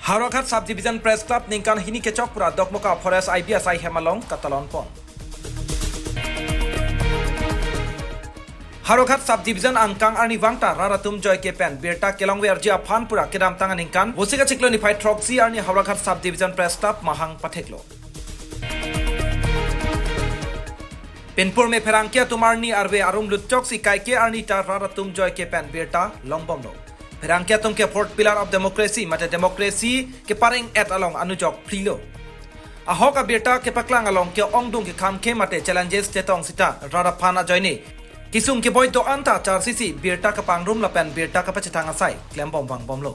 Hawraghat Subdivision Press Club ningkan hini kechok pura Dokmoka Forest IB asaihem along katalonpon. Hawraghat Subdivision angkang arni wangta raratum joy kepen birta kelongwe arjia phan pura kedam tangan ningkan wosika chikloni phai troxy arni Hawraghat Subdivision Press Club mahang patheklo. Penpur me pherangkia tumarni arve arum lutchok si kaike arni ta raratum joy kepen birta longbomlo. Perangkia tum ke fourth pillar of democracy mate democracy ke pareng at along anujok prilo. Ahok a birta ke paklang along ke ongdung ke kham ke mate challenges tetong sita rara phana joine. Kisung ke boy to anta char sisi birta ka pangrum lapen birta ka pachitang asai klembom bang bomlo.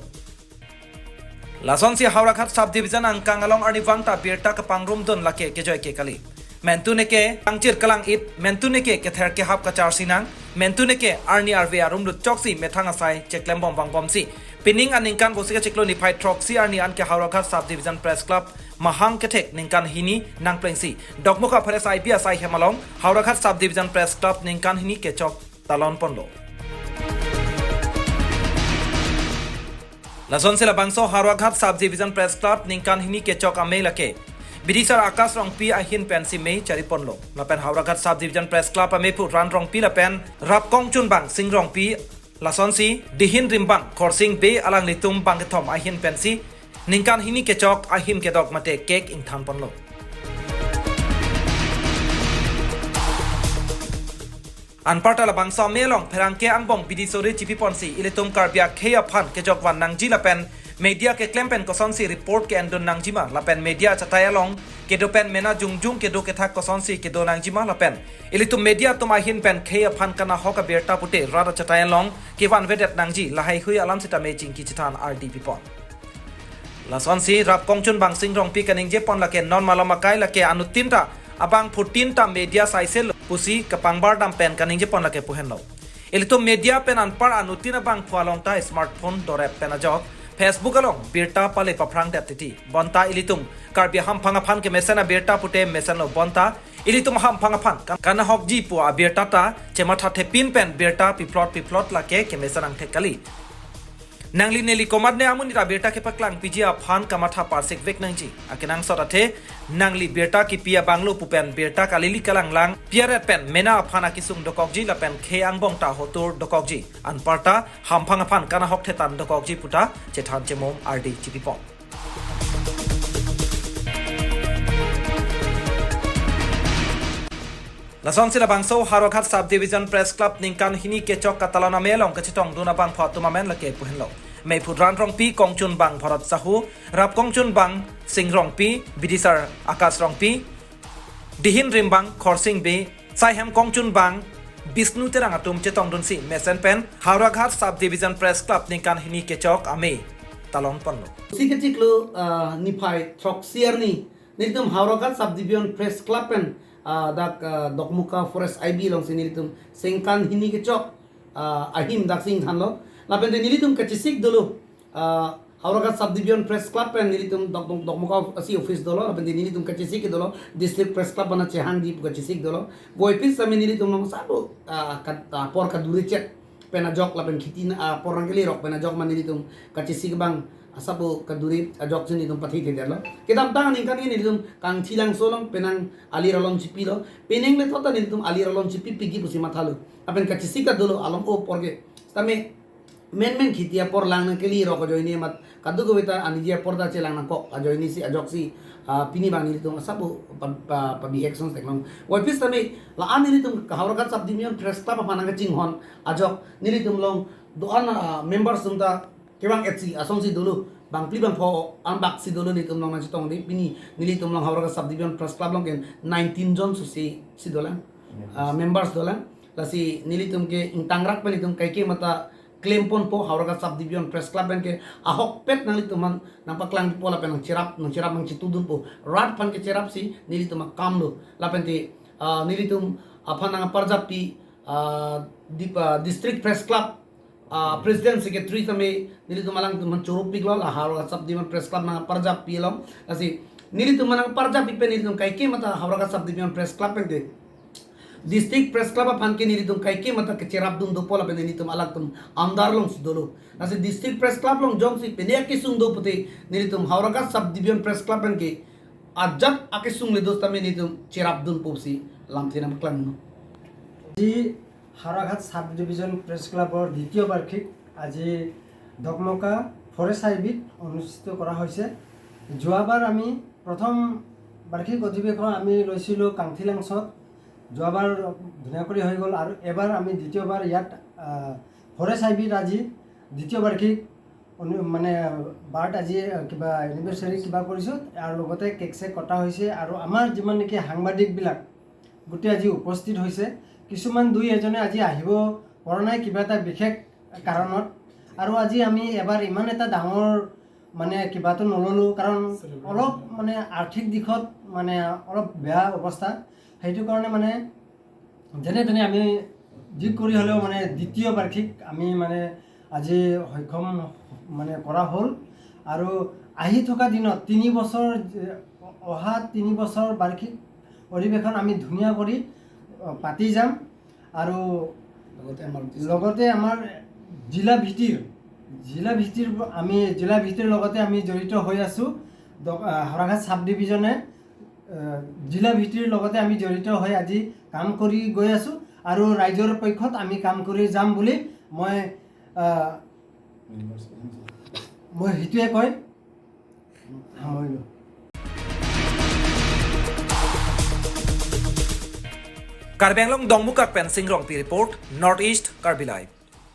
Lason si Hawraghat Subdivision angkang along arni wangta birta ka pangrum don lake ke joy ke kali. Mentune ke angchir kalang it mentune ke ther ke hap ka char sinang mentune ke arni arve arum lut choksi methang asai cheklem bom bang bom si pining aningkan bosika cheklo ni phai troxy arni an ke Hawraghat Subdivision Press Club mahang kethek ningkan hini nang plengsi Dokmoka Forest IB asaihem along Hawraghat Subdivision Press Club ningkan hini kechok katalonpon lo. Lason sila bangso Hawraghat Subdivision Press Club ningkan hini kechok ame lake Bidisar akas rong pi ahin pen si mei charipon lo. Lapen Hawraghat Subdivision Press Club ame pu ran rong pi lapen rap kong chun bang sing rong pi lason si dihin rimbang korsing be alang litum bang ketom ahin pen si ningkan hini kechok ahim kedok mate kek ing than pon lo. Anparta la bangsa melong pherangke angbong bidisore chipipon si ilitum karbia kheya phan kejok wan nangji lapen media ke klempen kosonsi report ke andon nangjima lapen media chatayalong ke dopen mena jungjung ke do ke thak kosonsi ke do nangjima lapen ilitum media tumahin pen kheya phan kana hoka berta pute rara chatayalong ke van vedet nangji lahai hui alam sita me chingki chitan rdp pon lasonsi rap kongchun bang singrong pi kaning je pon lake non malama kai lake anutinta abang 14 ta media saisel pusi kapangbar dam pen kaning je pon lake puhen lo ilitum media pen anpar anutina bang phualong ta smartphone dore pen ajok Facebook along birta pale paprang daptiti bonta ilitum karbia ham phangaphan ke mesana birta pute mesano bonta ilitum ham phangaphan kana hokji pu a birta ta chematha thepin pen birta piplot lake ke mesanang thekali nangli neli komad ne amuni ra birta ke paklang pijia phan kamatha parsek vek nangji akenang sorathe nangli birta ki pia banglo pupen birta kalili kalang lang piaret pen mena phana kisung dokokji la pen khe angbong ta hotur dokokji anparta hamphang phan kana hok thetan dokokji puta chethan chemom rd chipipon Lason sila bangso Hawraghat Subdivision Press Club ningkan hini kechok katalona melong kachitong duna bang phatuma men lake puhenlo mei phudran rong pi kongchun bang bharat sahu rap kongchun bang singrong pi bidisar akas rong pi dihin rimbang khorsing be saihem kongchun bang bisnu terang atum chetong dun si mesen pen Hawraghat Subdivision Press Club ningkan hini kechok ame talonpon lo sikachiklo ni phai troxier ni nitum Hawraghat Subdivision Press Club pen dak Dokmoka Forest IB long sinilitum singkan hini kechok ahim dak sing thanlo lapen de nilitum kachisik dolo Hawraghat Subdivision Press Club pen nilitum Dokmoka asi office dolo lapen de nilitum kachisik dolo district press club bana chehang di kachisik dolo boy pis sami nilitum long sabo por ka duri chet pena jok lapen khitina por rangeli rok pena jok man nilitum kachisik bang asabo kaduri ajok sini tum pathi tederlo kedam tang ningkan ini tum kang thilang solong penang aliralon chipi lo peneng le thota ni tum aliralon chipi pigi pusi mathalu apen kachisika dolo alom o porge tame men khitia por lang na keli ro ko joini mat kadu ko beta ani dia porda chelang na ko ajoini si ajok si pini bang ni tum asabo pa bi actions teklong wapis tame la ani tum Hawraghat Subdivision Press Club pa nang chinghon ajok ni tum long doan members tum ta kebang etsi asongsi dulu bang pli bang pho ambak si dulu ni tum long na chitong di pini nili tum long Hawraghat Subdivision Press Club long ken 19 jon si dolang members dolang la si nili tum ke intangrak pe tum kai ke mata claim pon po Hawraghat Subdivision Press Club ben ke ahok pet nali tum man nang paklang po la pen nang chirap mang chitudun po rat pan ke chirap si nili tum kam lo la pen ti nili tum aphan nang parjapi district press club President Secretary tame nili tumalang tuman churup piglo la Hawraghat Subdivision Press Club na parjap pilom kasi nili tumanang parjap ipen nili tum kai ke mata Hawraghat Subdivision Press Club pente district press club pan ke nilitum kai ke mata ke cerap dum do pola ben nilitum alag tum amdar long sudolo nase district press club long jong si penia ke sung do pute nilitum Hawraghat sub division press club pan ke ajat ake sung le dosta me nilitum cerap dum popsi lam thinam klan no আজি হাওড়াঘাট sub division press ক্লাবৰ দ্বিতীয় বাৰ্ষিক আজি দকমকা forest আইবিত অনুষ্ঠিত কৰা হৈছে। যোৱাবাৰ আমি প্ৰথম বাৰ্ষিক অধিৱেশন আমি লৈছিলোঁ কাংথিলাংছত, যোৱাবাৰ ধুনীয়া কৰি হৈ গ'ল আৰু এবাৰ আমি দ্বিতীয়বাৰ ইয়াত ফৰেষ্ট আইবিত আজি দ্বিতীয় বাৰ্ষিক মানে বাৰ্ট আজি কিবা এনিভাৰ্চাৰী কিবা কৰিছোঁ আৰু লগতে কেক চেক কটা হৈছে আৰু আমাৰ যিমান নেকি সাংবাদিকবিলাক গোটেই আজি উপস্থিত হৈছে। কিছুমান দুই এজনে আজি আহিব পৰা নাই কিবা এটা বিশেষ কাৰণত আৰু আজি আমি এবাৰ ইমান এটা ডাঙৰ মানে কিবাটো নল'লোঁ কাৰণ অলপ মানে আৰ্থিক দিশত মানে অলপ বেয়া অৱস্থা, সেইটো কাৰণে মানে যেনে তেনে আমি যি কৰি হ'লেও মানে দ্বিতীয় বাৰ্ষিক আমি মানে আজি সক্ষম মানে কৰা হ'ল আৰু আহি থকা দিনত 3 বছৰ অহা 3 বছৰ বাৰ্ষিক অধিৱেশন আমি ধুনীয়া কৰি পাতি যাম আৰু লগতে আমাৰ জিলা ভিত্তিৰ আমি জিলা ভিত্তিৰ লগতে আমি জড়িত হৈ আছোঁ। হাওড়াঘাট সাব ডিভিজনে জিলা ভিত্তিৰ লগতে আমি জড়িত হৈ আজি কাম কৰি গৈ আছোঁ আৰু ৰাইজৰ পক্ষত আমি কাম কৰি যাম বুলি মই সেইটোৱে কৈ সামৰিলোঁ। Karbi Anglong Dokmoka Pen Singrong Pi Report, Northeast Karbi Live.